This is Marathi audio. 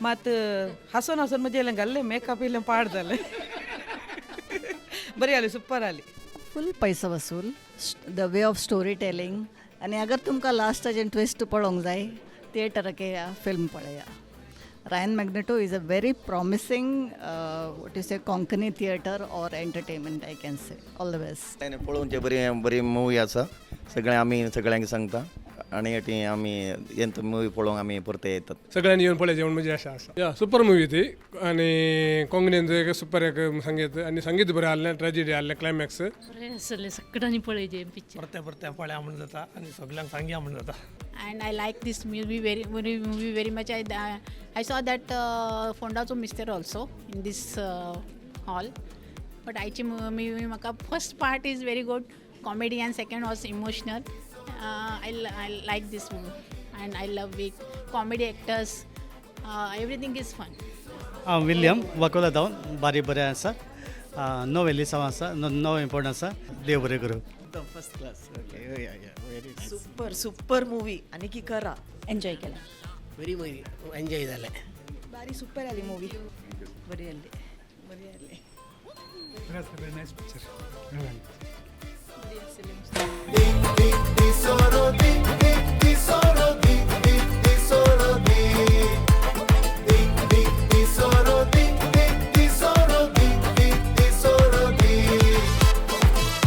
ಮತ್ತು ಹಸನ್ म्हणजे गल्ले मेकअप ಇಲ್ಲ पाडदले बरी आली सुपर आली फुल पैसा वसूल the way of story telling आणि अगर तुमकां लास्ट ताजें ट्विस्ट पळोवंक जाय थिएटराक या फिल्म पळया Ryan Magneto is a very promising what you say Konkani theatre और entertainment I can say all the best पळोवनचे बरी बरी मुवी आसा सगळे आमी सगळ्यांक सांगता आणि ती आमी येंत मुवी पळोवंक आमी परते येतात सगळ्यांनी येऊन पळय जेवण म्हणजे अशें आसा या सुपर मुवी ती आनी कोंकणीन एक सुपर एक संगीत आनी संगीत बरें आहलें ट्रेजिडी आहलें क्लायमॅक्स बरें आसलें सगळ्यांनी पळयचें पिक्चर परते परते पळया म्हणून जाता आनी सगळ्यांक सांगया म्हणून जाता. And I like this movie very much. I saw that Fonda's Mister also in this hall. But आयची movie म्हाका first part is very good, comedy and second was emotional. I like this movie and I love it. Comedy actors, everything is fun. William Vakola जावन बारी बरें आसा नो वेली साव आसा नो इम्पोर्टंट आसा देव बरें करूं एकदम first class super super movie आणि की करा एन्जॉय केला व्हेरी व्हेरी एन्जॉय जालें. बारी सुपर आली मूवी बरी आली नाईस पिक्चर